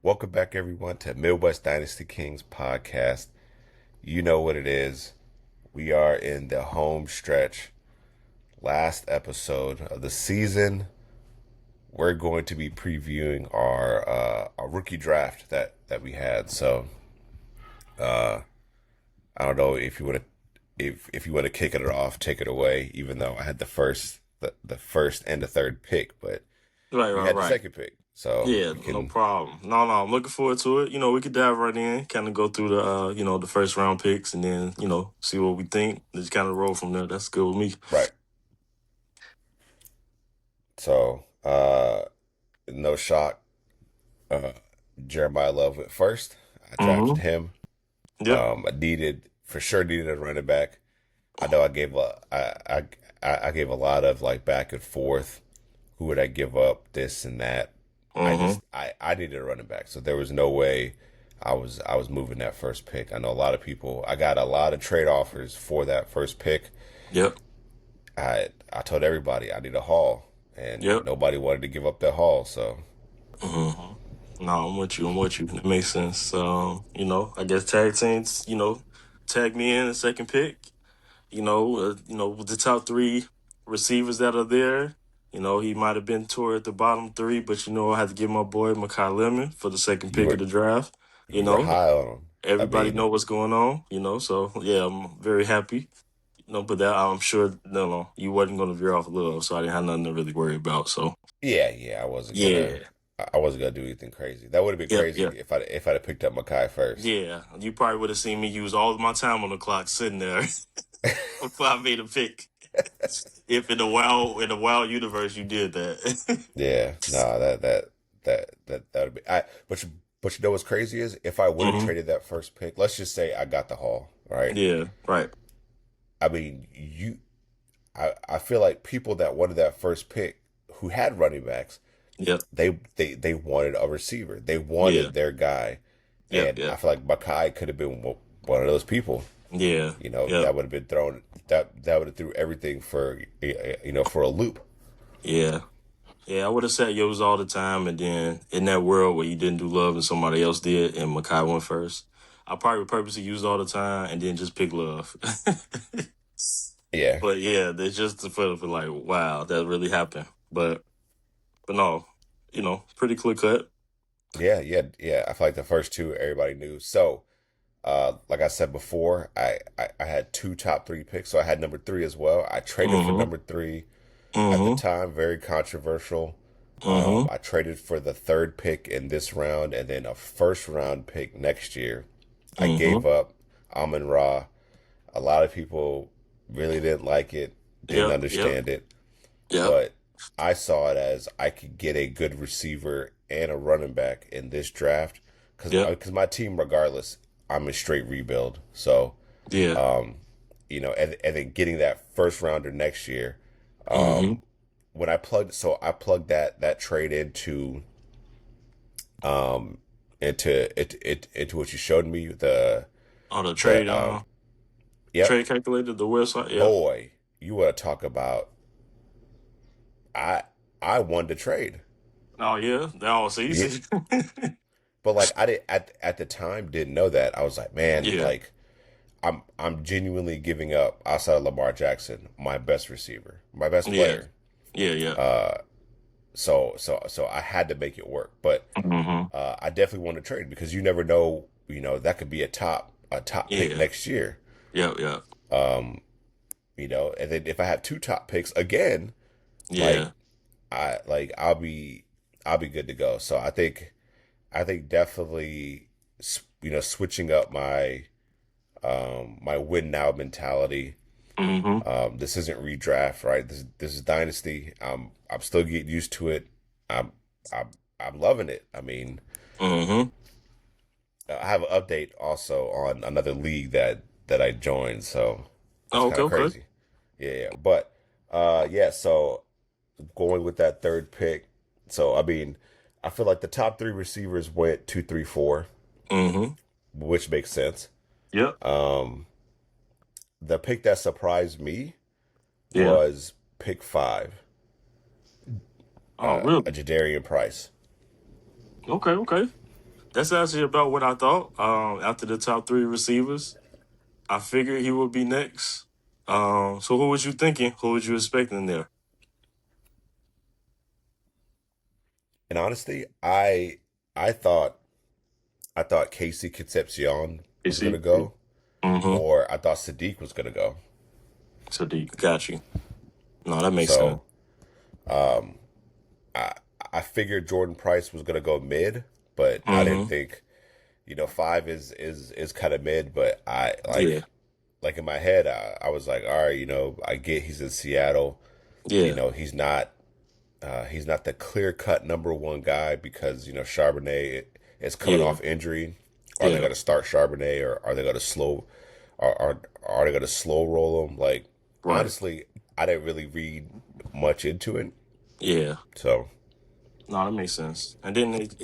Welcome back, everyone, to Midwest Dynasty Kings podcast. You know what it is. We are in the home stretch. Last episode of the season. We're going to be previewing our rookie draft that we had. So, I don't know if you want to if you want to kick it off, take it away. Even though I had the first and the third pick, but Right, you right, had the right. second pick, so Yeah, we no can. problem. No, I'm looking forward to it. We could dive right in, kind of go through the first round picks, and then see what we think. Just kind of roll from there. That's good with me. Right. So, no shock. Uh, Jeremiah Love went first. I drafted Mm-hmm. him. Yep. I needed a running back. I know I gave a lot of like back and forth. Who would I give up? This and that. Mm-hmm. I needed a running back, so there was no way I was moving that first pick. I know a lot of people. I got a lot of trade offers for that first pick. Yep. I told everybody I need a haul, and Yep. nobody wanted to give up that haul. So Mm-hmm. No, I'm with you. I'm with you. It makes sense. I guess tag teams. Tag me in the second pick. With the top three receivers that are there, he might have been toward the bottom three, but I had to give my boy Makai Lemon for the second you pick of were the draft. You you were know, high on him. I everybody mean, know what's going on, so yeah, I'm very happy. But that I'm sure no, you wasn't gonna veer off a little, so I didn't have nothing to really worry about. So yeah. yeah, I wasn't gonna do anything crazy. That would have been yep, yep. crazy if I'd have picked up Makai first. Yeah, you probably would have seen me use all of my time on the clock sitting there before I made a pick. If in the wild universe you did that. Yeah, no, that would be. But you know what's crazy is if I would have hmm traded that first pick. Let's just say I got the haul, right? Yeah, right. I mean, I feel like people that wanted that first pick who had running backs, Yep. they wanted a receiver. They Yeah. wanted their guy, Yep. and I Yep. feel like Makai could have been one of those people. Yeah. That Yep. would have been thrown. That would have threw everything for a loop. Yeah. Yeah. I would have said yours all the time, and then in that world where you didn't do love and somebody else did, and Makai went first, I probably would purposely use all the time and then just pick love. Yeah, But yeah, there's just for like, wow, that really happened. But no, pretty clear cut. yeah. I feel like the first two everybody knew. So, like I said before, I had two top three picks, so I had number three as well. I traded for Mm-hmm. number three at the Mm-hmm. time, very controversial. Mm-hmm. I traded for the third pick in this round and then a first round pick next year. I Mm-hmm. gave up Amon Ra. A lot of people really didn't like it, didn't Yep. Yep. understand it, Yep. but I saw it as I could get a good receiver and a running back in this draft Yep. because my team, regardless, I'm a straight rebuild. So, Yeah. um, and then getting that first rounder next year. Mm-hmm. When I plugged that trade um into what you showed me On the the trade, yep. trade calculator, the website. Yep. Boy, you want to talk about I I won the trade. Oh yeah, that was Yeah, easy. but like I did at the time didn't know that. I was like, man, Yeah. like I'm genuinely giving up outside of Lamar Jackson, my best receiver, my best Yeah. player. Yeah. Yeah. Uh so I had to make it work. But Mm-hmm. I definitely want to trade because you never know, that could be a top pick Yeah. next year. Yep. Yep. Um, and then if I have two top picks again, like Yeah. I'll be good to go. So I think definitely switching up my win now mentality. Mm-hmm. This isn't redraft, right? This is dynasty. I'm still getting used to it. I'm I'm I'm loving it. I mean, Mm-hmm. I have an update also on another league that I joined, so it's Oh, kind okay. of Okay. crazy. Yeah. But yeah. So going with that third pick. So I mean, I feel like the top three receivers went two, three, four, Mm-hmm. which makes sense. Yep. Um, the pick that surprised me Yeah. was pick five. Oh, really? a Jadarian Price. Okay, okay. That's actually about what I thought. After the top three receivers, I figured he would be next. So who was you thinking? Who was you expecting there? And honestly, I thought Casey Concepcion was gonna AC? go, Mm-hmm. or I thought Sadiq was gonna go. Sadiq, got you. No, that makes sense. So I I figured Jordan Price was gonna go mid, but I didn't Mm-hmm. think, five is kind of mid. But I Yeah, like in my head, I was like, all right, I get he's in Seattle. yeah, He's not the clear cut number one guy because Charbonnet is coming yeah, off injury. Are they yeah. going to start Charbonnet, or are they going to are they going to slow roll him? Like, Right. honestly, I didn't really read much into it. Yeah. So No, that makes sense. And then it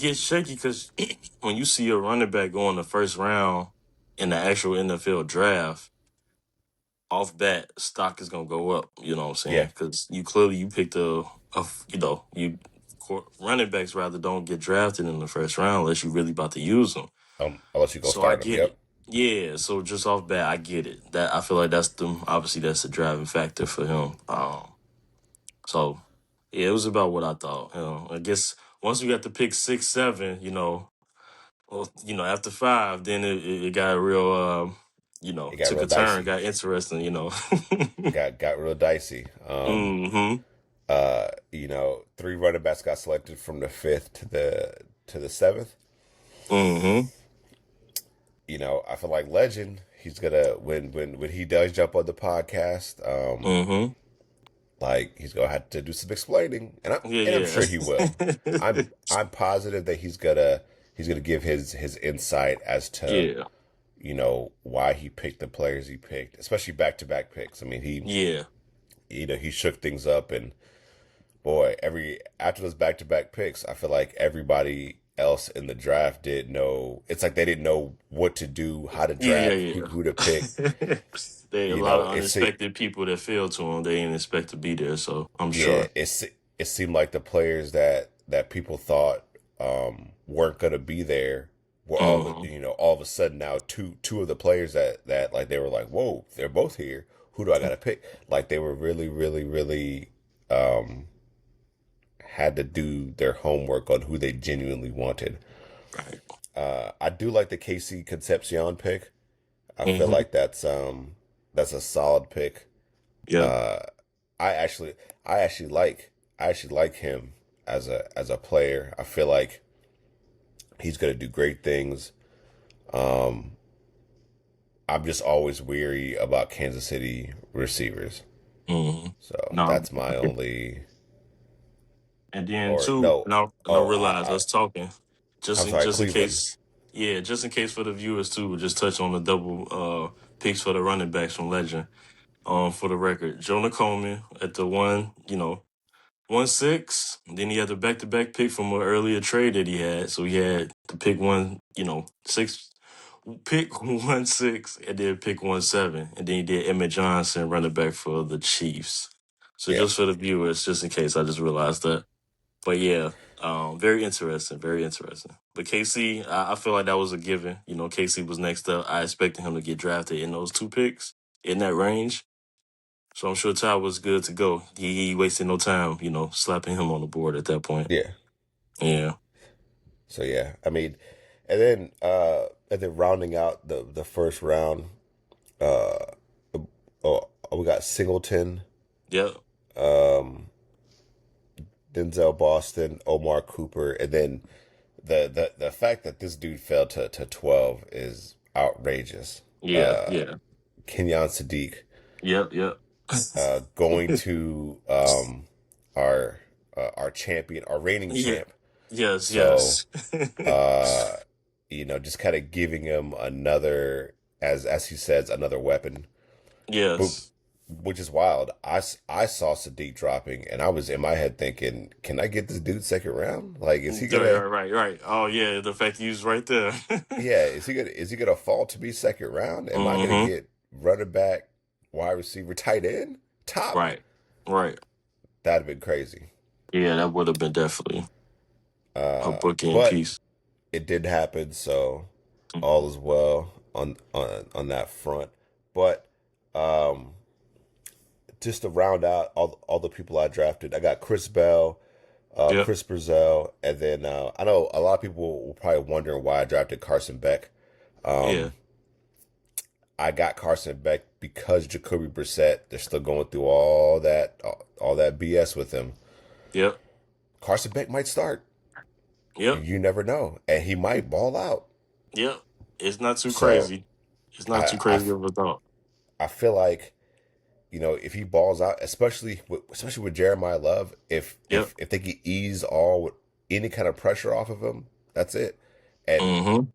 gets shaky because when you see a running back go in the first round in the actual NFL draft, off bat, stock is gonna go up. You know what I'm saying? yeah, Because you picked running backs rather don't get drafted in the first round unless you really about to use them. I'll let you go So I start him. get Yep. it. Yeah. So just off bat, I get it. That I feel like that's the driving factor for him. So yeah, it was about what I thought. I guess once we got to pick 6, 7, well, after 5, then it got real. It got Took real a turn, dicey. got interesting. Got real dicey. Mm-hmm. Three running backs got selected from the fifth to the seventh. Mm-hmm. I feel like Legend. He's gonna when he does jump on the podcast. Mm-hmm. Like he's gonna have to do some explaining, and I'm Yeah, sure he will. I'm yeah. I'm positive that he's gonna give his insight as to Yeah. why he picked the players he picked, especially back to back picks. I mean, Yeah. he shook things up, and boy, every after those back to back picks, I feel like everybody else in the draft did know. It's like they didn't know what to do, how to Yeah, draft, yeah. who to pick. There a lot of It's unexpected people that fell to him. They didn't expect to be there, so I'm yeah, sure. it seemed like the players that people thought weren't gonna be there were Mm-hmm. all of a sudden now two of the players that like they were like, whoa, they're both here. Who do I gotta pick? Like they were really, really, really had to do their homework on who they genuinely wanted. Right. I do like the Casey Concepcion pick. I feel Mm-hmm. like that's a solid pick. Yeah. Uh, I actually I actually like I actually like him as a player. I feel like he's gonna do great things. Um, I'm just always weary about Kansas City receivers. Mm-hmm. So No. that's my only And then or two, no. and I Oh, realized us talking, I'm sorry, just in Cleveland. case, yeah, just in case for the viewers too, we'll just touch on the double picks for the running backs from Legend. For the record, Jonah Coleman at the 1-6. Then he had the back to back pick from an earlier trade that he had. So he had to pick one, 6, pick 1-6, and then pick 1-7. And then he did Emmett Johnson running back for the Chiefs. So Yep. just for the viewers, just in case, I just realized that. But yeah, very interesting, very interesting. But KC, I feel like that was a given. KC was next up. I expected him to get drafted in those 2 picks in that range. So I'm sure Ty was good to go. He wasted no time, slapping him on the board at that point. Yeah. Yeah. So yeah, I mean, and then rounding out the first round, uh, we got Singleton, Yep. um, Denzel Boston, Omar Cooper, and then the fact that this dude fell to 12 is outrageous. Yeah. Uh, Yeah. Kenyon Sadiq Yep. Yep. going to our champion, our reigning Yeah. champ. Yes. So Yes. uh, just kind of giving him another, as he says, another weapon. But Yes. which is wild. I saw Sadiq dropping, and I was in my head thinking, can I get this dude second round? Like, is he Right. gonna? Right. Right. Oh yeah. The fact he was right there. Yeah, is he gonna fall to me second round? Am I gonna Mm-hmm. get running back, wide receiver, tight end, top? Right. Right. That'd have been crazy. Yeah, that would have been definitely a bookend But piece. it did happen, so all Mhm. is well on that front. But um, just to round out all the people I drafted, I got Chris Bell, Yep. Chris Brazell, and then I know a lot of people will probably wondering why I drafted Carson Beck. Yeah. Um, I got Carson Beck because Jacoby Brissett. They're still going through all that BS with him. Yep. Carson Beck might start. Yep. You never know, and he might ball out. Yep. It's not too So crazy. It's not I too I, crazy of a thought. I feel like if he balls out, especially with Jeremiah Love, Yep. if they can ease any kind of pressure off of him, that's it. And Mm-hmm.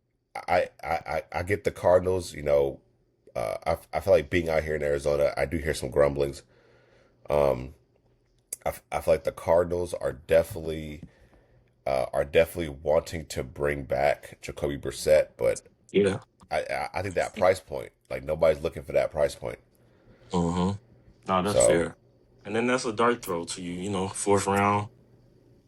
I get the Cardinals. I feel like being out here in Arizona, I do hear some grumblings. Um, I feel like the Cardinals are definitely wanting to bring back Jacoby Brissett, but Yeah. I think that price point, like nobody's looking for that price point. Mm-hmm. No, that's So fair. And then that's a dart throw to you, fourth round.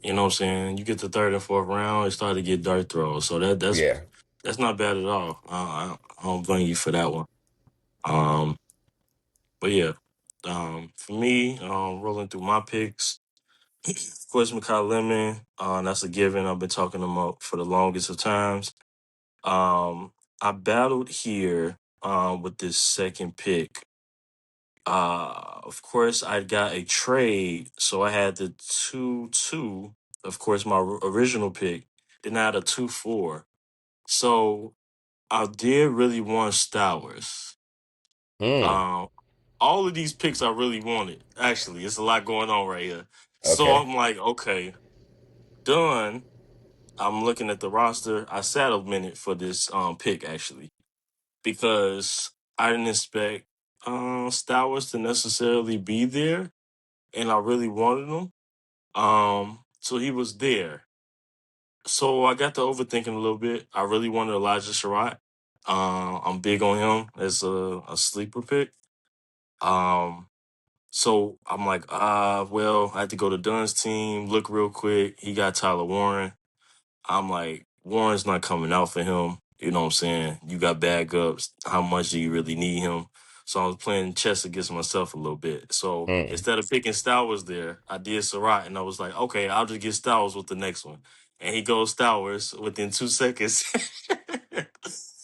You know what I'm saying? You get the third and fourth round, it started to get dart throws. So yeah, that's not bad at all. I don't blame you for that one. Um, but yeah, for me, rolling through my picks, of course, Makai Lemon, that's a given. I've been talking him up for the longest of times. I battled here with this second pick. Of course, I got a trade, so I had the 2-2. Of course, my original pick. Then I had a 2-4. So I did really want Stowers. mm, Um, all of these picks I really wanted. Actually, it's a lot going on right here. So okay, I'm like, okay, done. I'm looking at the roster. I sat a minute for this pick actually because I didn't expect Stowers to necessarily be there, and I really wanted him. So he was there. So I got to overthinking a little bit. I really wanted Elijah Sherrod. I'm big on him as a sleeper pick. Um, so I'm like, well, I had to go to Dunn's team, look real quick. He got Tyler Warren. I'm like, Warren's not coming out for him. You know what I'm saying? You got backups. How much do you really need him? So I was playing chess against myself a little bit. So mm, instead of picking Stowers there, I did Surratt, and I was like, okay, I'll just get Stowers with the next one. And he goes Stowers within 2 seconds.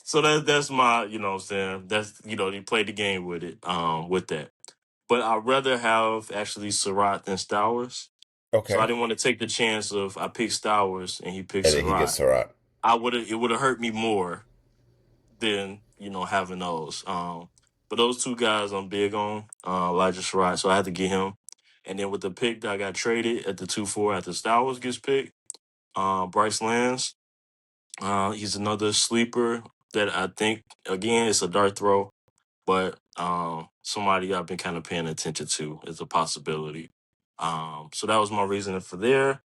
So that's my, you know what I'm saying? That's, he played the game with it, with that. But I'd rather have actually Surratt than Stowers. So I okay, didn't want to take the chance of I picked Stowers and he picked and then he gets Surratt. Surratt. It would have hurt me more than, having those. But those two guys I'm big on, Elijah Surratt, so I had to get him. And then with the pick that I got traded at the 2-4 after Stowers gets picked, Bryce Lance, he's another sleeper that I think again it's a dart throw, but somebody I've been kind of paying attention to is a possibility. So that was my reasoning for there.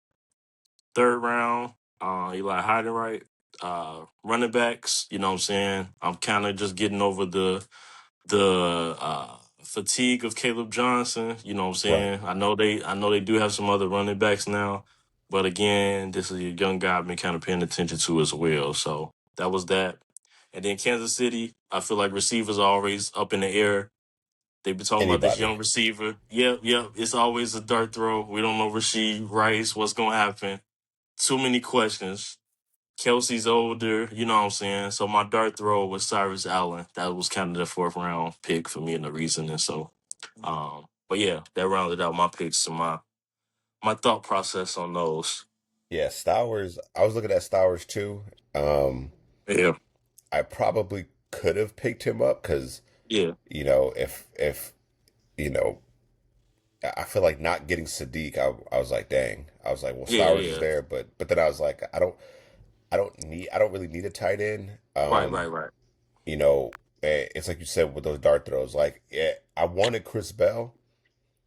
Third round, Eli Heidenreich. Running backs, you know what I'm saying? I'm kind of just getting over the fatigue of Caleb Johnson, you know what I'm Right. saying? I know they do have some other running backs now, but again, this is a young guy I've been kind of paying attention to as well. So that was that. And then Kansas City, I feel like receivers are always up in the air. They've been talking about this Anybody. young receiver. Yep, yep. It's always a dart throw. We don't know Rasheed Rice, what's gonna happen. Too many questions. Kelsey's older, you know what I'm saying? So my dart throw was Cyrus Allen. That was kind of the fourth round pick for me and the reasoning. So but yeah, that rounded out my picks and my thought process on those. Yeah, Stowers. I was looking at Stowers too. Um, Yeah. I probably could have picked him up because Yeah. if you know, I feel like not getting Sadiq. I was like, dang. I was like, well, Yeah, Stowers is yeah. there, but then I was like, I don't really need a tight end. Right, right, right. It's like you said with those dart throws. Like, yeah, I wanted Chris Bell,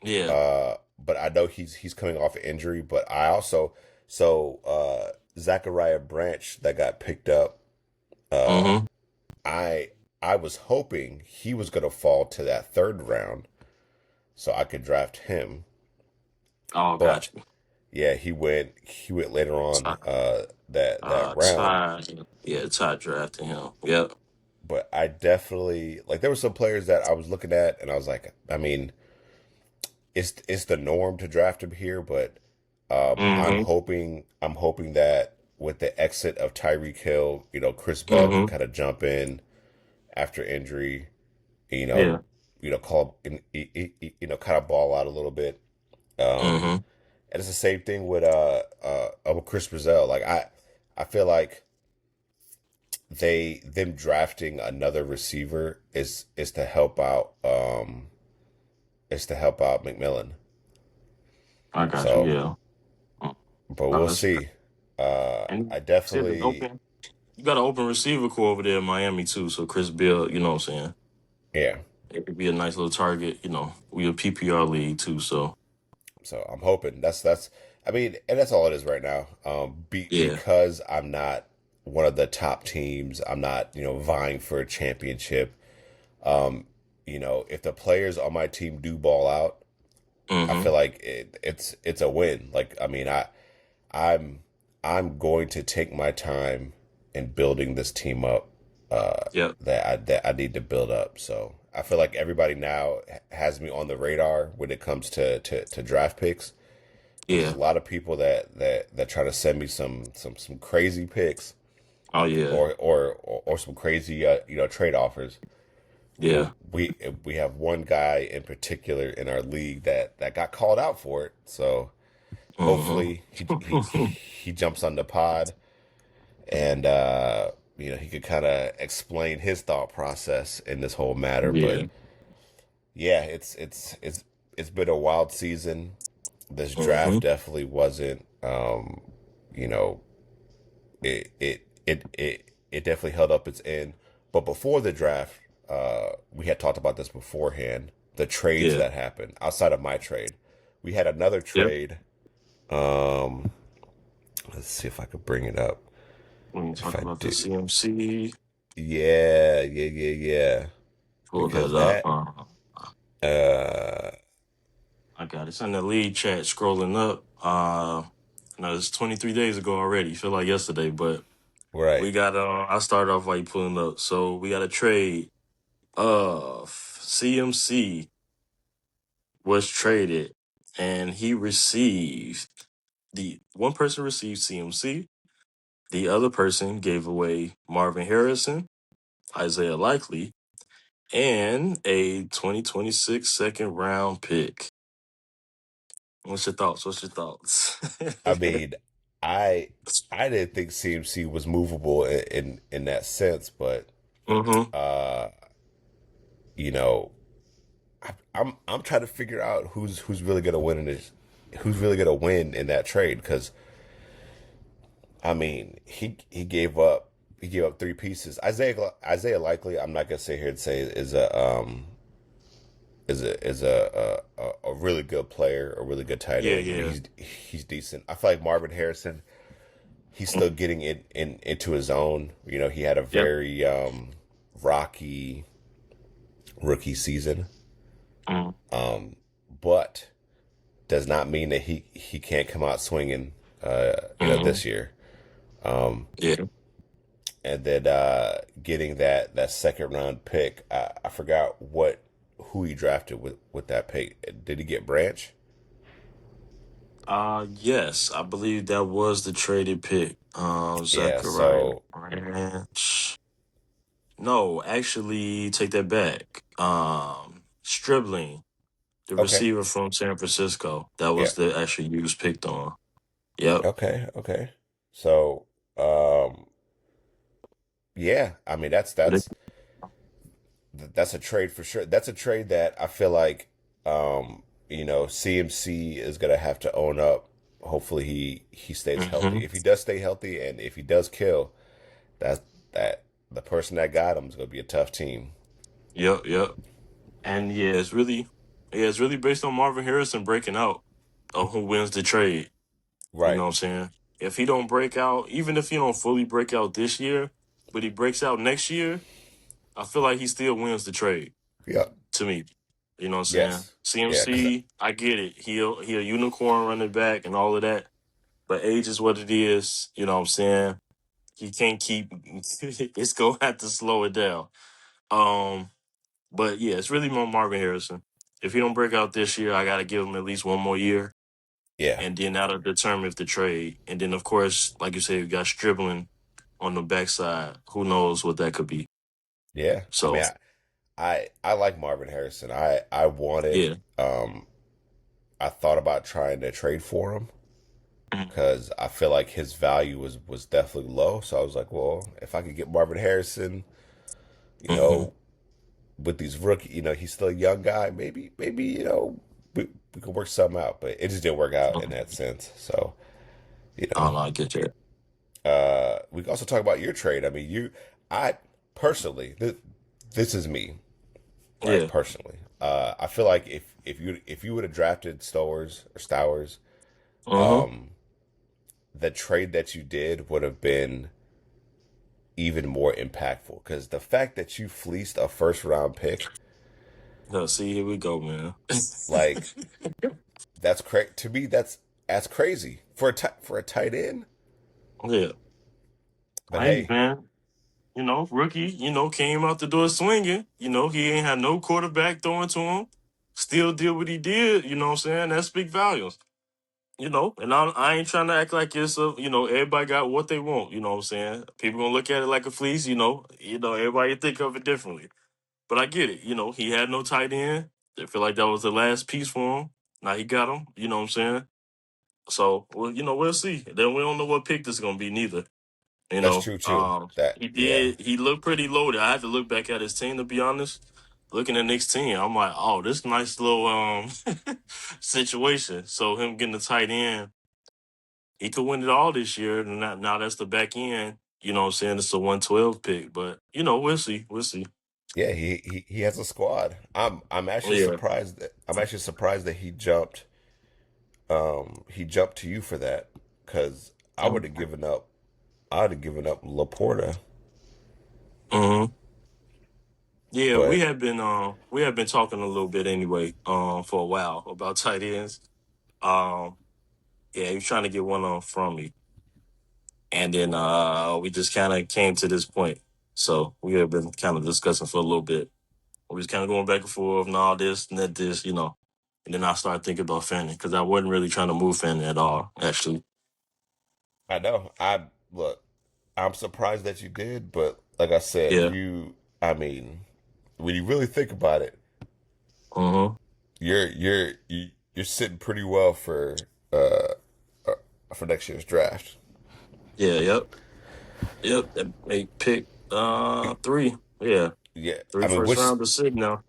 Yeah. but I know he's coming off an injury. But I also Zachariah Branch that got picked up. Uh, Mm-hmm. I I was hoping he was gonna fall to that third round so I could draft him. Oh, got But you. yeah, he went later on Ty, that round. Ty, yeah, Ty drafted him. Yep. But I definitely like there were some players that I was looking at and I was like, I mean, it's the norm to draft him here, but Mm-hmm. I'm hoping that with the exit of Tyreek Hill, Chris Bell can Mm-hmm. kind of jump in after injury, you know, Yeah. call kind of ball out a little bit. Um, Mm-hmm. and it's the same thing with Chris Brazil. Like I feel like them drafting another receiver is to help out McMillan. I got you. So, Yeah. Mm. but No, we'll that's fair. see. And I you said an definitely, open. You got an open receiver core over there in Miami too. So Chris Bill, you know what I'm saying? yeah. It could be a nice little target. We a PPR league too. So So I'm hoping that's I mean, and that's all it is right now. yeah. Because I'm not one of the top teams. I'm not vying for a championship. Um, if the players on my team do ball out, I Mm-hmm. feel like it's a win. Like I mean, I'm I'm going to take my time in building this team up Yep. that I need to build up. So I feel like everybody now has me on the radar when it comes to draft picks because there's Yeah. a lot of people that try to send me some crazy picks Oh yeah. or some crazy trade offers. But Yeah. we have one guy in particular in our league that got called out for it. So Mm-hmm. hopefully he jumps on the pod and he could kind of explain his thought process in this whole matter. But Yeah. yeah, it's been a wild season. This Mm-hmm. draft definitely wasn't. You know, it definitely held up its end. But before the draft, we had talked about this beforehand. The trades Yeah. that happened outside of my trade, we had another Yep. trade. Um, let's see if I could bring it up. When you If talk I about the do, CMC, yeah. pull Because that up. that, uh, I got it. It's in the lead chat scrolling up. No, it's 23 days ago already. Feel like yesterday, but we right. got I started off while you pulling up. So we got a trade of CMC was traded and he received the one person received CMC, the other person gave away Marvin Harrison, Isaiah Likely, and a 2026 second round pick. What's your thoughts? What's your thoughts? I mean, I I didn't think CMC was movable in that sense, but Mm-hmm. uh, you know, I'm trying to figure out who's really gonna win in this, who's really gonna win in that trade because I mean he gave up three pieces. Isaiah Likely, I'm not gonna sit here and say is a really good player, a really good tight Yeah, end. yeah. He's decent. I feel like Marvin Harrison, he's still getting into his own. He had a Yep. very rocky rookie season, Mm, but does not mean that he can't come out swinging. mm-hmm. This year, Yeah. and then getting that second round pick. I forgot who he drafted with that pick. Did he get Branch? Yes, I believe that was the traded pick. Yeah. Zachariah So Branch. No, actually, take that back. Stribling, the okay. receiver from San Francisco. That Yeah. was the actually you was picked on. Yep. Okay. Okay. So um, yeah. I mean that's a trade for sure. That's a trade that I feel like CMC is gonna have to own up. Hopefully he stays healthy. Mm-hmm. If he does stay healthy and if he does kill, that's that the person that got him is gonna be a tough team. Yep. Yep. And yeah, it's really based on Marvin Harrison breaking out of who wins the trade. You know Right. what I'm saying? If he don't break out, even if he don't fully break out this year, but he breaks out next year, I feel like he still wins the trade Yeah. to me. You know what I'm saying? Yes. Yeah, because CMC, I get it. He a unicorn running back and all of that. But age is what it is. You know what I'm saying? He can't keep. It's gonna have to slow it down. Um, but yeah, it's really more Marvin Harrison. If he don't break out this year, I gotta give him at least one more year, yeah, and then that'll determine if the trade. And then of course, like you said, you got Stribling on the backside. Who knows what that could be? yeah. I So mean, I like Marvin Harrison. I wanted yeah. I thought about trying to trade for him because I feel like his value was definitely low. So I was like, well, if I could get Marvin Harrison, you Mm-hmm. know, with these rookie, he's still a young guy. Maybe we could work something out, but it just didn't work out in Hmm. that sense. So you I know, don't know. I get that. we can also talk about your trade. I mean, I personally, this is me, right? Yeah. Personally, I feel like if you would have drafted Stowers, Mm-hmm. the trade that you did would have been even more impactful because the fact that you fleeced a first round pick, No, see, here we go, man. like that's crazy to me. That's crazy for a tight end. Yeah. But Hey, hey, man. Rookie, came out the door swinging. He ain't had no quarterback throwing to him. Still did what he did. You know what I'm saying? That speak volumes. And I ain't trying to act like everybody got what they want. You know what I'm saying? People gonna look at it like a fleece. Everybody think of it differently. But I get it. He had no tight end. I feel like that was the last piece for him. Now he got him. You know what I'm saying? So, well, we'll see. Then we don't know what pick this is gonna be neither. that's true too. That yeah, He looked pretty loaded. I had to look back at his team to be honest. Looking at Nick's team, I'm like, oh, this nice little situation. So him getting the tight end, he could win it all this year. And now that's the back end. You know what I'm saying? It's a 112 pick. But, we'll see. We'll see. yeah. He has a squad. I'm actually Yeah. surprised that he jumped to you for that because I would have given up Laporta, Mm-hmm. Yeah, but we have been talking a little bit anyway, for a while about tight ends. Um yeah, he was trying to get one on from me. And then we just kind of came to this point. So we have been kind of discussing for a little bit. We was kind of going back and forth and all this and that. And then I started thinking about Fanning because I wasn't really trying to move Fanning at all, actually. I know look. I'm surprised that you did, but like I said, Yeah. I mean, when you really think about it, Mm-hmm. you're sitting pretty well uh for next year's draft. Yeah, yep. Yep. That made pick three. Yeah. Yeah, Three I mean, first round to sit now.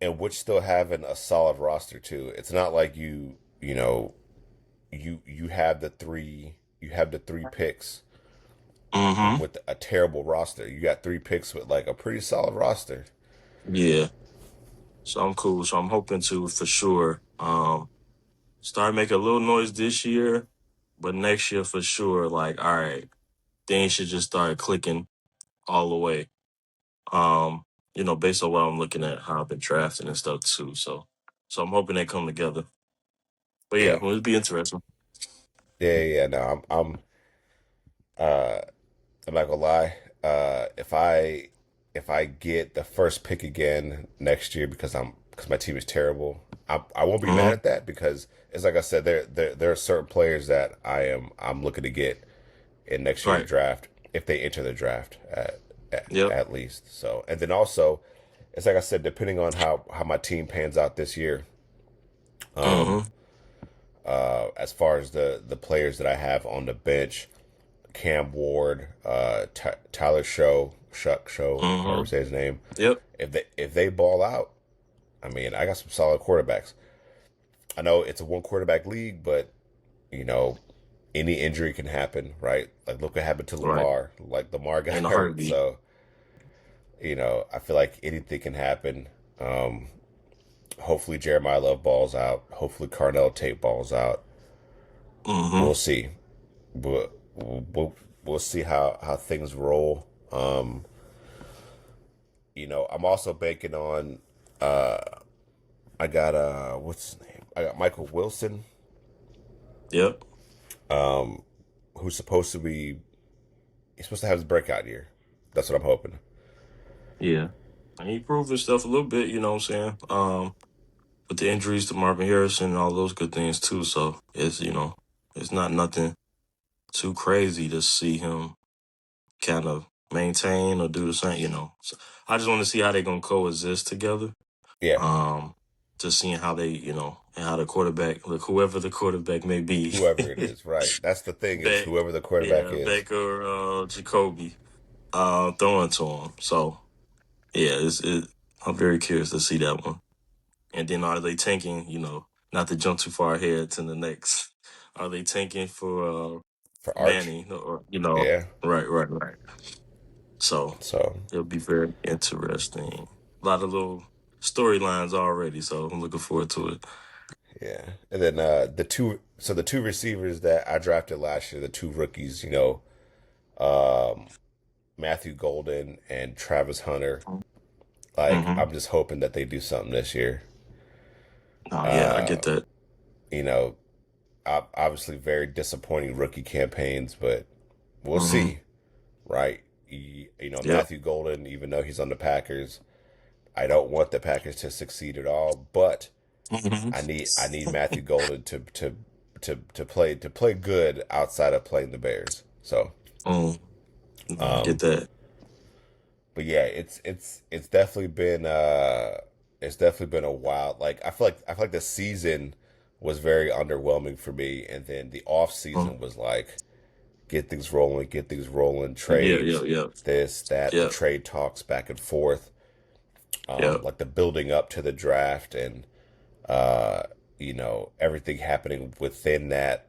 which still having a solid roster too. It's not like you have the three picks Mm-hmm. with a terrible roster. You got three picks with like a pretty solid roster. Yeah. So I'm cool. So I'm hoping to for sure start making a little noise this year, but next year for sure, like, all right, things should just start clicking all the way. Um, based on what I'm looking at, how I've been drafting and stuff too. So I'm hoping they come together. But yeah, Yeah, well, it'll be interesting. yeah. No, uh, I'm not gonna lie. If I get the first pick again next year because my team is terrible, I won't be mad Mm-hmm. at that because it's like I said, there are certain players that I'm looking to get in next year's Right. draft if they enter the draft Yep. at least. So and then also, it's like I said, depending on how my team pans out this year, Mm-hmm. as far as the players that I have on the bench, Cam Ward, Tyler Shuck Show, however Mm-hmm. you say his name. Yep. If they ball out, I mean, I got some solid quarterbacks. I know it's a one quarterback league, but you know, any injury can happen, right? Like look what happened to Right. Lamar. Like Lamar got In a hurt, heartbeat. so I feel like anything can happen. Hopefully Jeremiah Love balls out. Hopefully Carnell Tate balls out. Mm-hmm. We'll see. We'll see how things roll. I'm also banking on I got what's his name? I got Michael Wilson, Yep. who's supposed to be he's supposed to have his breakout year. That's what I'm hoping. Yeah. And he proved himself a little bit, you know what I'm saying? With the injuries to Marvin Harrison and all those good things too. So it's, it's not nothing too crazy to see him kind of maintain or do the same. So I just want to see how they're gonna coexist together. Yeah, Um, just seeing how they, and how the quarterback, like whoever the quarterback may be, whoever it is, right? That's the thing is Beck, whoever the quarterback yeah, is. Beck or Jacoby, throwing to him. So yeah, I'm very curious to see that one. And then are they tanking? Not to jump too far ahead to the next. Are they tanking for For Arch. Manny or Yeah. right, right, right. So So it'll be very interesting. A lot of little storylines already, so I'm looking forward to it. yeah, and then the two receivers that I drafted last year, the two rookies, um, Matthew Golden and Travis Hunter. Like Mm-hmm. I'm just hoping that they do something this year. Oh yeah, I Uh, get that. you know, obviously very disappointing rookie campaigns, but we'll Mm-hmm. see, right? Yep. Matthew Golden, even though he's on the Packers, I don't want the Packers to succeed at all, but I need Mm-hmm. Matthew Golden to play good outside of playing the Bears. So, mm. No, I get um, that. but yeah, it's definitely been a while. Like I feel like the season was very underwhelming for me, and then the off Mm. season was like get things rolling, Yeah, yeah, trades, yeah, this, that, the yeah, trade talks back and forth, yeah, like the building up to the draft and uh, everything happening within that.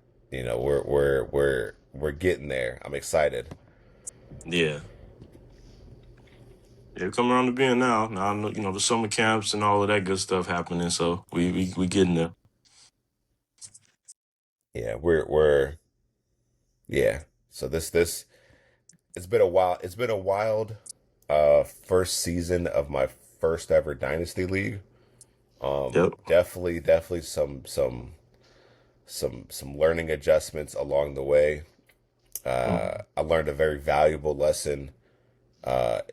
We're getting there. I'm excited. yeah. Yeah, come around to being now. Now I know, the summer camps and all of that good stuff happening. So we getting there. Yeah, we're yeah. So this it's been a while. It's been a wild first season of my first ever dynasty league. Yep. Definitely some learning adjustments along the way. Mm-hmm. I learned a very valuable lesson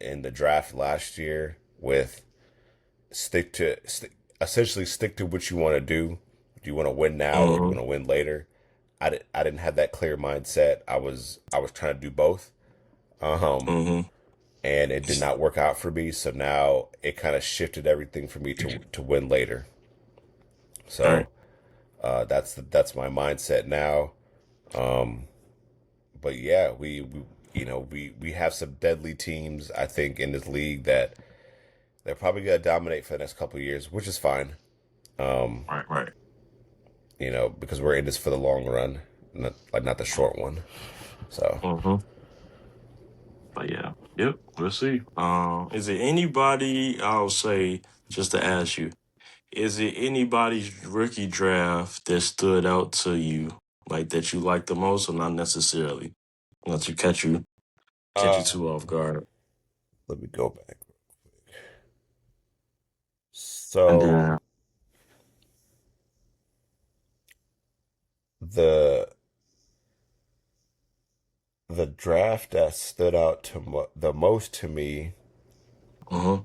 in the draft last year with essentially stick to what you want to do. Do you want to win now or do you Mm-hmm. want to win later? I didn't have that clear mindset. I was trying to do both. Um, Mm-hmm. and it did not work out for me. So now it kind of shifted everything for me to win later. All right. So that's my mindset now. Um, but yeah, we have some deadly teams I think in this league that they're probably gonna dominate for the next couple of years, which is fine. Um, Right. Right. because we're in this for the long run, not the short one. So Mm-hmm. But yeah. Yep. We'll see. Is it anybody? I'll say just to ask you. Is it anybody's rookie draft that stood out to you, like that you like the most, or not necessarily? Not to catch you too off um, guard. let me go back. And So then, the the draft that stood out the most to me, uh-huh.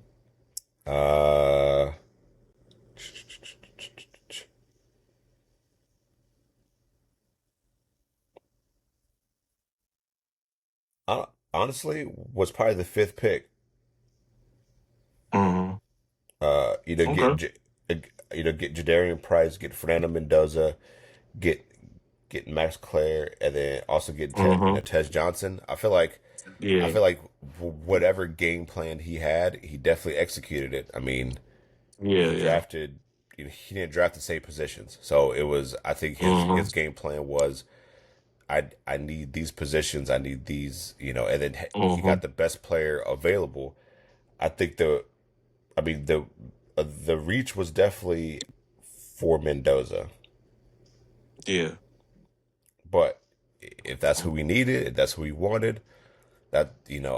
uh, honestly, was probably the fifth pick. Mm-hmm. Either Okay. get Jadarian Price, get Fernando Mendoza, get Max Clare, and then also get Mm-hmm. Tez Johnson. I Yeah. feel like whatever game plan he had, he definitely executed it. I mean, Yeah. he Yeah. drafted he didn't draft the same positions, so it was I think his Mm-hmm. game plan was I need these positions, I need these, and then he Mm-hmm. got the best player available. I think the reach was definitely for Mendoza, Yeah. but if that's who we needed, if that's who we wanted,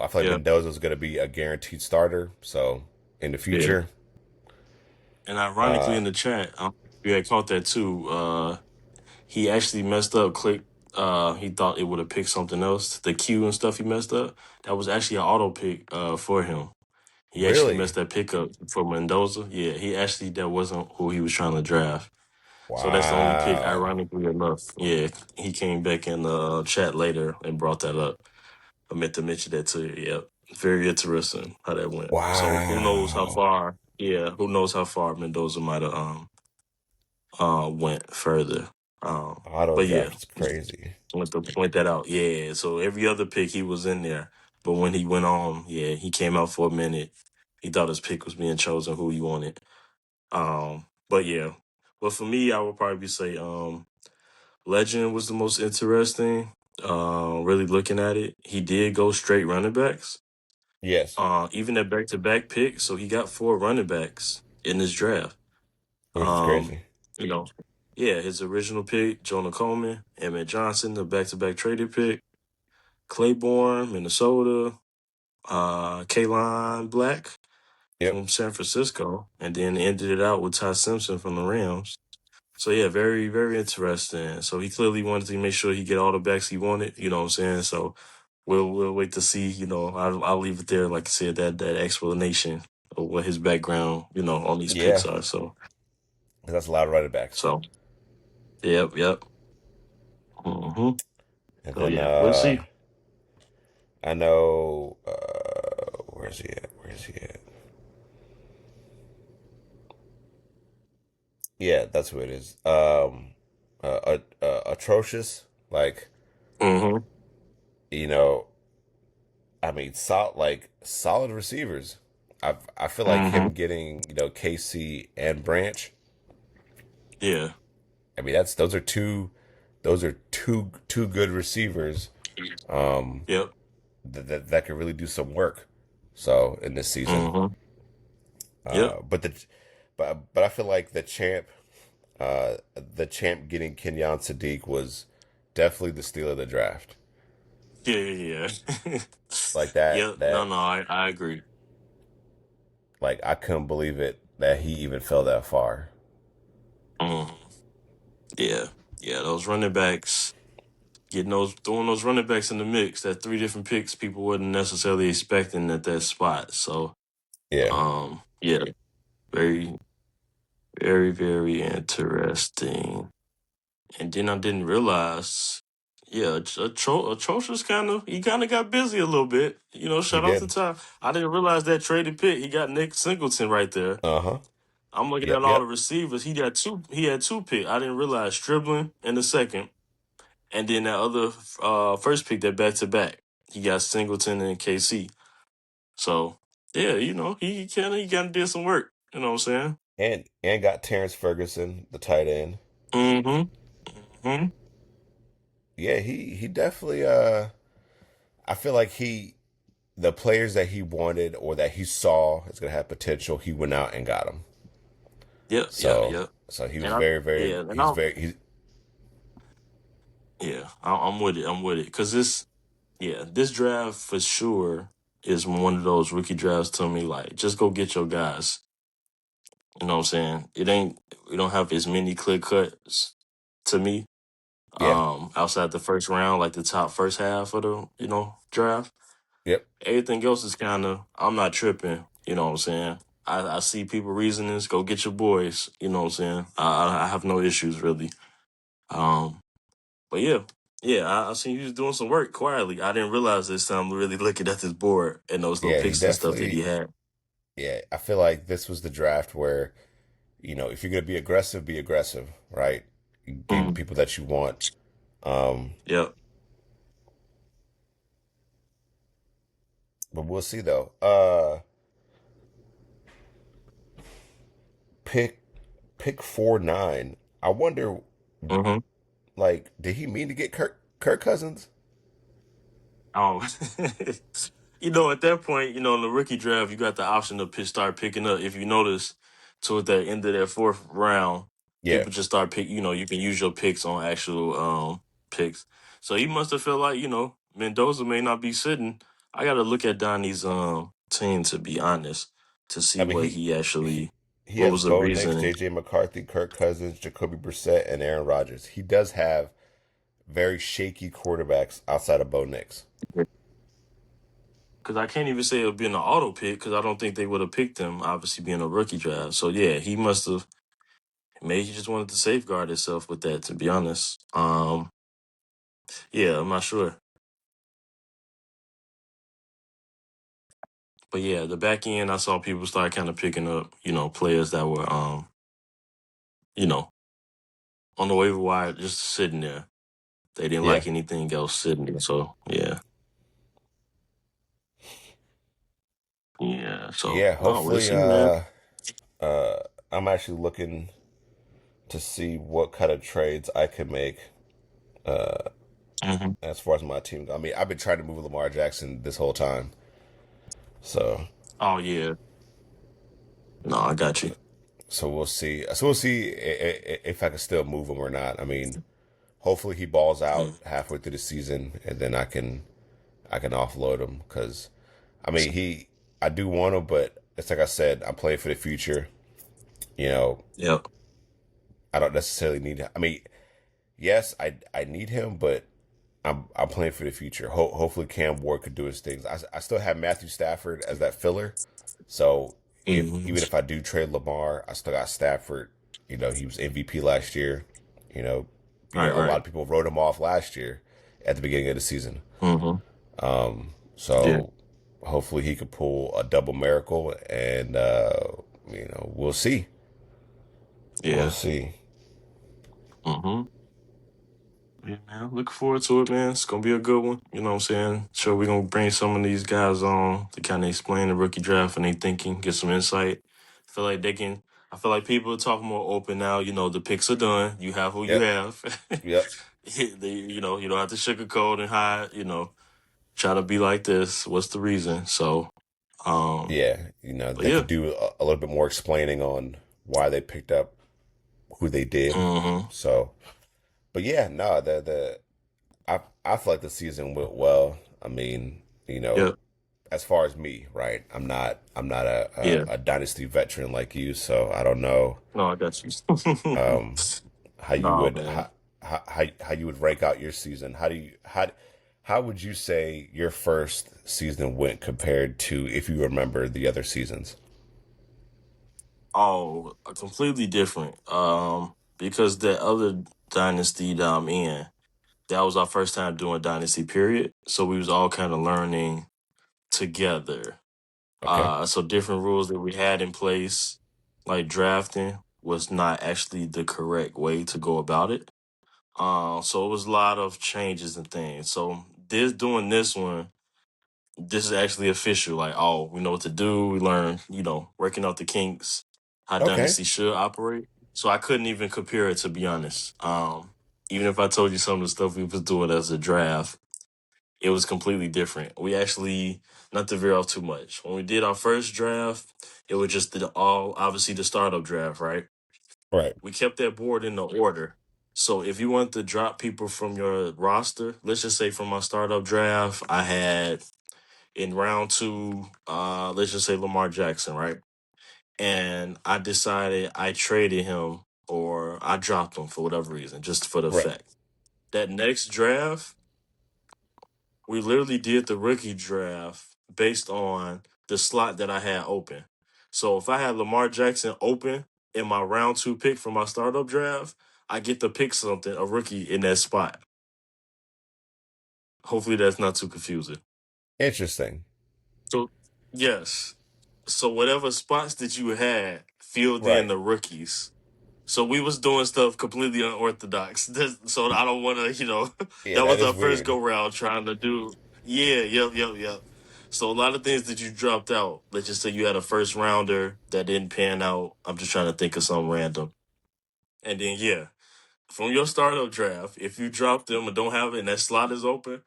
I feel like Yeah. Mendoza is going to be a guaranteed starter. So in the Yeah. future, And ironically, Uh, in the chat, you had caught that too. He actually messed up. Click. He thought it would have picked something else. The Q and stuff he messed up. That was actually an auto pick. For him. He actually really? messed that pick up for Mendoza. Yeah, he actually that wasn't who he was trying to draft. So that's the only pick. Wow. Ironically enough, yeah, he came back in the chat later and brought that up. I meant to mention that too. Yep, very interesting how that went. So who knows how Wow. far? Yeah, who knows how far Mendoza might have went further. Auto But yeah, draft is crazy. want to point that out. Yeah, so every other pick he was in there, but when he went on, yeah, he came out for a minute. He thought his pick was being chosen who he wanted. But yeah, but for me, I would probably say Legend was the most interesting. Really looking at it, he did go straight running backs. Yes, Even at back to back pick, so he got 4 running backs in this draft. which is Um, crazy. you know, yeah, his original pick, Jonah Coleman, Emmett Johnson, the back to back traded pick, Claiborne, Minnesota, Kaline Black Yep. from San Francisco, and then ended it out with Ty Simpson from the Rams. So yeah, very, very interesting. So he clearly wanted to make sure he get all the backs he wanted, you know what I'm saying? So we'll wait to see, I'll leave it there, like I said, that explanation of what his background, on these Yeah, picks are. So 'cause that's a lot of running backs. so yep. Mm-hmm. And So then yeah, we'll see. I know where's he at? Where's he at? Yeah, that's who it is. Atrocious. Like, Mm-hmm. you know, I mean, solid receivers. I feel like Mm-hmm. him getting KC and Branch. Yeah. I mean, those are two good receivers. Yep. That could really do some work. So in this season, Mm-hmm. Yep. but but I feel like the champ getting Kenyon Sadiq was definitely the steal of the draft. Yeah. Like that Yep. No, that no, I agree. like I couldn't believe it that he even fell that far. Mm-hmm. Yeah. Yeah. Those running backs. Throwing those running backs in the mix, that 3 different picks people wasn't necessarily expecting at that spot. So, Yeah, yeah, very, very, very interesting. And then I didn't realize, yeah, atrocious he kind of got busy a little bit. he Shout out to did. Ty. I didn't realize that traded pick. He got Nick Singleton right there. Uh huh. I'm looking Yep. at all the Yep. receivers. He got two. He had 2 picks. I didn't realize Stribling in the second. And then that other first pick, that back to back, he got Singleton and KC. So yeah, he kind of did some work. You know what I'm saying? And got Terrence Ferguson, the tight end. Mm-hmm. Mm-hmm. Yeah, he definitely. I feel like the players that he wanted or that he saw is gonna have potential. He went out and got them. Yep. Yeah. So Yep. so he was And I very yeah, and he's I very he yeah, I'm with it. I'm with it because this draft for sure is one of those rookie drafts to me. Like, just go get your guys. You know what I'm saying? It ain't we don't have as many clear cuts to me. yeah. Outside the first round, like the top first half of the draft. Yep. Everything else is kind of, I'm not tripping. You know what I'm saying? I see people reasonings. Go get your boys. You know what I'm saying? I have no issues really. Um, but yeah, I seen you was doing some work quietly. I didn't realize this time really looking at this board and those little Yeah, he picks and stuff that he definitely had. yeah, I feel like this was the draft where, if you're gonna be aggressive, right? Getting the Mm, people that you want. Um, yep. but we'll see though. Pick pick 4-9. I wonder, Mm-hmm. like, did he mean to get Kirk Cousins? Oh, at that point, in the rookie draft, you got the option to start picking up. If you notice, toward the end of that fourth round, Yeah. people just start pick. You can use your picks on actual picks. So he must have felt like Mendoza may not be sitting. I got to look at Donnie's team to be honest to see I mean what he he actually. he What has was the Bo Nix, reasoning? J.J. McCarthy, Kirk Cousins, Jacoby Brissett, and Aaron Rodgers. He does have very shaky quarterbacks outside of Bo Nix. Because I can't even say it would be an auto pick because I don't think they would have picked him, obviously being a rookie draft. So yeah, he must have maybe he just wanted to safeguard himself with that, to be honest. Yeah, I'm not sure. But yeah, the back end I saw people start kind of picking up, players that were you know, on the waiver wire just sitting there. They didn't Yeah, like anything else sitting there. So yeah. Yeah. So yeah. no, we'll Hopefully, see, man. uh, I'm actually looking to see what kind of trades I can make Hmm. as far as my team. I mean, I've been trying to move Lamar Jackson this whole time, so Oh yeah. No, I got you. we'll see. So we'll see if I can still move him or not. I mean, hopefully he balls out Mm. halfway through the season, and then I can offload him because I mean I do want him, but it's like I said, I'm playing for the future. You know, Yep. I don't necessarily need. I mean, yes, I need him, but I'm playing for the future. Hopefully Cam Ward could do his things. I still have Matthew Stafford as that filler, so if Hmm. even if I do trade Lamar, I still got Stafford. You know, he was MVP last year. You know, Right, a lot right. of people wrote him off last year at the beginning of the season. Hmm. Yeah. So hopefully he could pull a double miracle, and we'll see. We'll Yeah. see. Hmm. Yeah, man. Looking forward to it, man. It's gonna be a good one. You know what I'm saying? Sure, we're gonna bring some of these guys on to kind of explain the rookie draft and they thinking, get some insight. Feel like they can. I feel like people are talking more open now. The picks are done. You have who you Yep. have. Yep. You don't have to sugarcoat and hide. Try to be like this. What's the reason? So, um, Yeah. but They yeah. could do a little bit more explaining on why they picked up who they did. Hmm. So, but yeah, no, I feel like the season went well. I mean, Yeah. as far as me, right? I'm not Yeah. a dynasty veteran like you, so I don't know No, I got you. um how you No, would man. how you would rank out your season. How would you say your first season went compared to if you remember the other seasons? Oh, completely different. Because the other dynasty that I'm in, that was our first time doing dynasty period. So we was all kind of learning together. Okay. So different rules that we had in place, like drafting, was not actually the correct way to go about it. So it was a lot of changes and things. So doing this one, this is actually official. Like, oh, we know what to do. We learn, working out the kinks, how Okay. Dynasty should operate. So I couldn't even compare it, to be honest. Even if I told you some of the stuff we was doing as a draft, it was completely different. We actually, not to veer off too much, when we did our first draft, it was just obviously the startup draft, right? Right. We kept that board in the order. So if you want to drop people from your roster, let's just say from my startup draft, I had in round two, let's just say Lamar Jackson, right? And I decided I traded him or I dropped him for whatever reason, just for the Right. fact. That next draft, we literally did the rookie draft based on the slot that I had open. So if I had Lamar Jackson open in my round two pick for my startup draft, I get to pick something, a rookie in that spot. Hopefully that's not too confusing. Interesting. So yes. So whatever spots that you had filled in Right. the rookies. So we was doing stuff completely unorthodox. So I don't want to, Yeah, that that was is our first weird. go round trying to do. Yeah, yep. So a lot of things that you dropped out. Let's just say you had a first rounder that didn't pan out. I'm just trying to think of something random. And then yeah, from your startup draft, if you drop them and don't have it and that slot is open,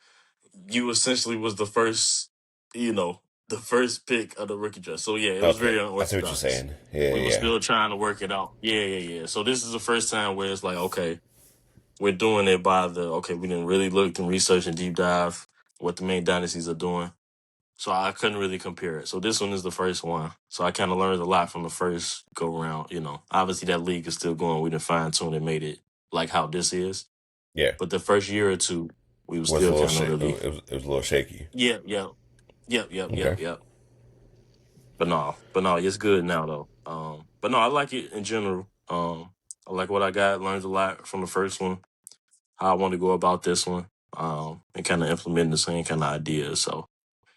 you essentially was the first, you know, the first pick of the rookie draft. So yeah, it was Okay. very I see what you're unorthodox. saying. Yeah, We were yeah. still trying to work it out. Yeah. So this is the first time where it's like, okay, we're doing it by we didn't really look and research and deep dive what the main dynasties are doing. So I couldn't really compare it. So this one is the first one. So I kind of learned a lot from the first go round. Obviously that league is still going. We didn't fine tune and made it like how this is. Yeah, But the first year or two, we was was a still little kind of really, it was a little shaky. yeah, yeah, yep, yep, Okay, yep, yep. But no, it's good now though. But no, I like it in general. I like what I got. Learned a lot from the first one. How I want to go about this one. And kind of implement the same kind of ideas. So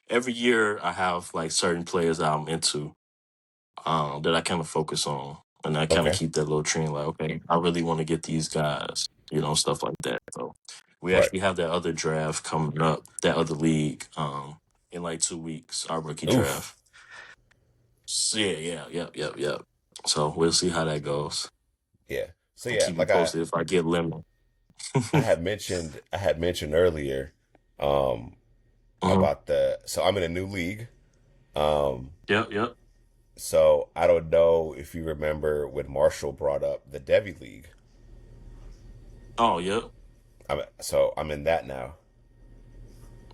every year I have like certain players that I'm into. That I kind of focus on, and I kind of okay, keep that little trend. Like, okay, I really want to get these guys. Stuff like that. So we right. actually have that other draft coming up. That other league. In like 2 weeks, our rookie Oof. draft. So, yeah, yeah, yep, yep, yep. So we'll see how that goes. Yeah. So I'll yeah, keep you like posted if I get lemon. I had mentioned earlier, um, Hmm. about so I'm in a new league. Um, Yep, yep. so I don't know if you remember when Marshall brought up the Devi League. Oh, yep. I'm in that now.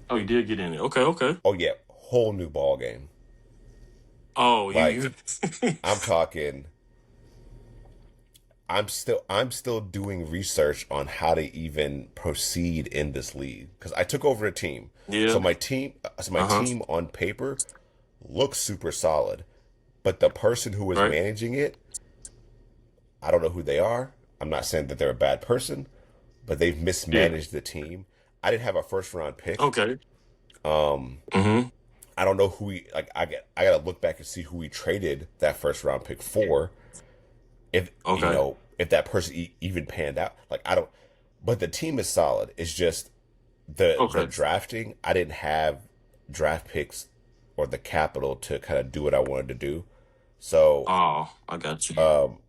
Oh, you did get in it. Okay, okay. Oh yeah, whole new ball game. Oh, Like you. I'm talking I'm still doing research on how to even proceed in this league because I took over a team. Yeah. So my Uh huh. team on paper looks super solid, but the person who was Right. managing it, I don't know who they are. I'm not saying that they're a bad person, but they've Yeah. mismanaged the team. I didn't have a first round pick. Okay. Um, Mm-hmm. I don't know who we like. I gotta look back and see who we traded that first round pick for. If Okay. if that person even panned out, like I don't. But the team is solid. It's just the Okay. drafting. I didn't have draft picks or the capital to kind of do what I wanted to do. So Oh, I got you. um,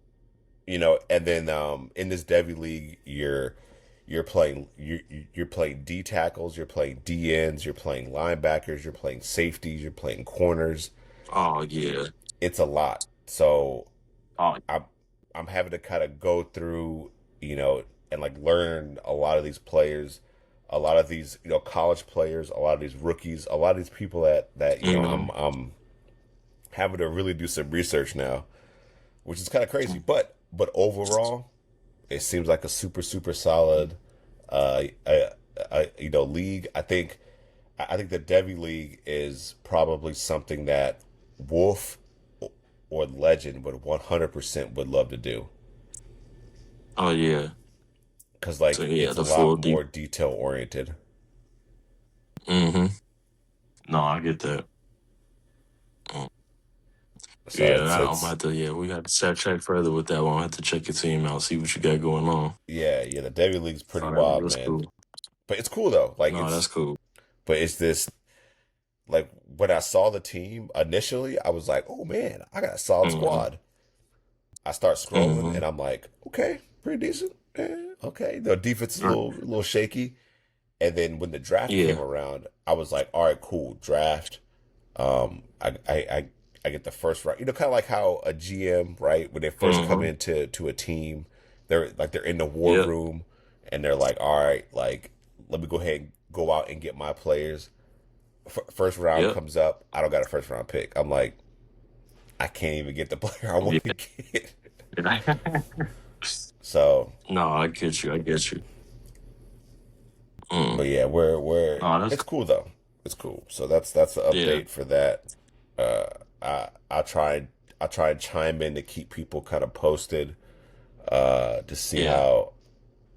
and then in this Devi league, you're playing D tackles, you're playing D ends, you're playing linebackers, you're playing safeties, you're playing corners. Oh, yeah. It's a lot. So Oh, I'm I'm having to kind of go through, and like learn a lot of these players, a lot of these, college players, a lot of these rookies, a lot of these people that mm-hmm. I'm having to really do some research now, which is kind of crazy. But overall, it seems like a super solid, uh, league. I think the Devi League is probably something that Wolf or Legend would 100% would love to do Oh, yeah. because So, like yeah, it's a the lot full deep. more detail oriented. Mm-hmm. No, I get that. Mm. So Yeah, it's I'm it's about to, yeah, we got to check further with that one. I have to check your team out, see what you got going on. yeah, the Devi League's pretty Oh, wild, that's man. cool. But it's cool though. No, that's cool. But it's this like when I saw the team initially, I was like, oh man, I got a solid Mm-hmm. squad. I start scrolling Mm-hmm. and I'm like, okay, pretty decent. Okay, the defense is a little shaky. And then when the draft came Yeah. around, I was like, all right, cool, draft. I get the first round. Kind of like how a GM, right, when they first come Mm-hmm. into a team, they're in the war Yep. room and they're like, all right, like let me go ahead and go out and get my players. First round Yep. comes up, I don't got a first round pick. I'm like, I can't even get the player I want to Yeah. get. So, No, I get you. I get you. Mm. but yeah, we're No, that's it's cool. cool though. It's cool. So that's the Yeah. update for that. Uh, I try and chime in to keep people kind of posted, to see Yeah.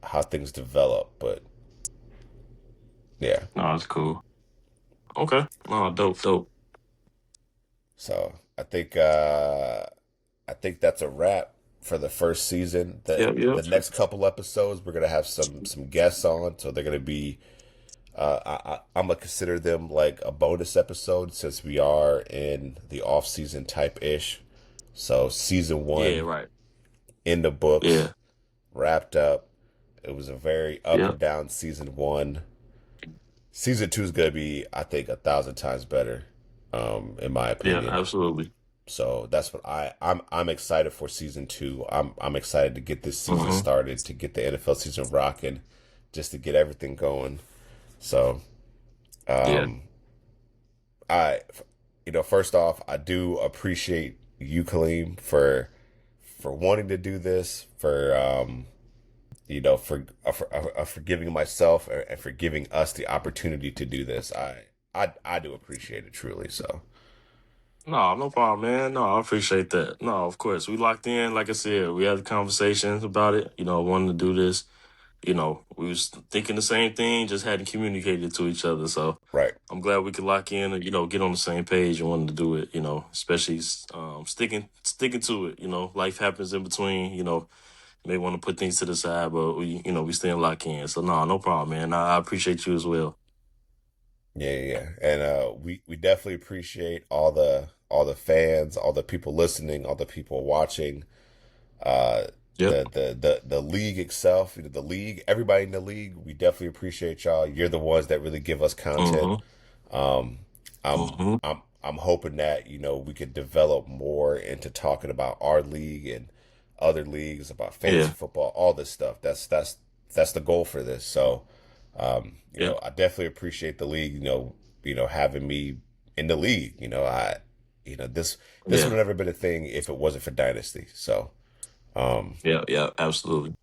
how things develop. But yeah, No, that's cool. Okay. No, dope, dope. so I think that's a wrap for the first season. The Yep, yep. the next couple episodes we're gonna have some guests on, so they're gonna be. I'm gonna consider them like a bonus episode since we are in the off season type ish. So season Yeah, one right. in the books, Yeah. wrapped up. It was a very up and Yep. down season one. Season two is gonna be, I think, 1,000 times better, in my Yeah, opinion. absolutely. So that's what I'm excited for season two. I'm excited to get this season Mm-hmm. started, to get the NFL season rocking, just to get everything going. So Yeah. um, I, first off, I do appreciate you, Kaleem, for wanting to do this, for giving myself and for giving us the opportunity to do this. I do appreciate it truly. So No, no problem, man. No, I appreciate that. No, of course. We locked in, like I said, we had conversations about it, wanting to do this. We was thinking the same thing, just hadn't communicated to each other. So right, I'm glad we could lock in and, get on the same page and wanting to do it, especially sticking to it. Life happens in between, may want to put things to the side, but we still lock in. So no, no problem, man. I appreciate you as well. yeah, and we definitely appreciate all the fans, all the people listening, all the people watching. Uh, Yep. the league itself, the league, everybody in the league, we definitely appreciate y'all. You're the ones that really give us content. Mm-hmm. Um, I'm Mm-hmm. I'm hoping that we could develop more into talking about our league and other leagues, about fantasy Yeah. football, all this stuff. That's the goal for this. So, Yeah. I definitely appreciate the league. Having me in the league. This would Yeah. have never been a thing if it wasn't for Dynasty. So. Um, Yeah. Yeah. Absolutely.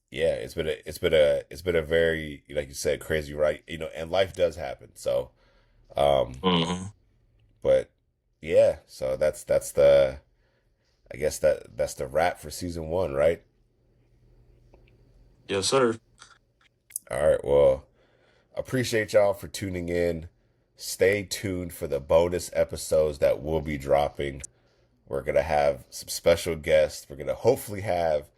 yeah, it's been a very, like you said, crazy, right? And life does happen. So, um, Mm-hmm. but yeah, so that's the I guess that's the wrap for season one, right? Yes, sir. All right, well, appreciate y'all for tuning in. Stay tuned for the bonus episodes that will be dropping. We're gonna have some special guests. We're gonna hopefully have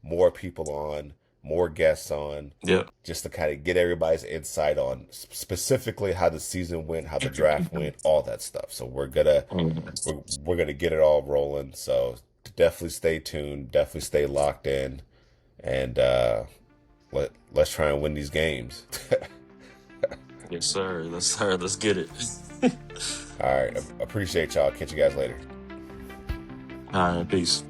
more people on, more guests on, Yep. just to kind of get everybody's insight on specifically how the season went, how the draft went, all that stuff. So Mhm. we're gonna get it all rolling. So definitely stay tuned, definitely stay locked in, and let's try and win these games. Yes, sir. Let's get it. All right, appreciate y'all. Catch you guys later. All right. Peace.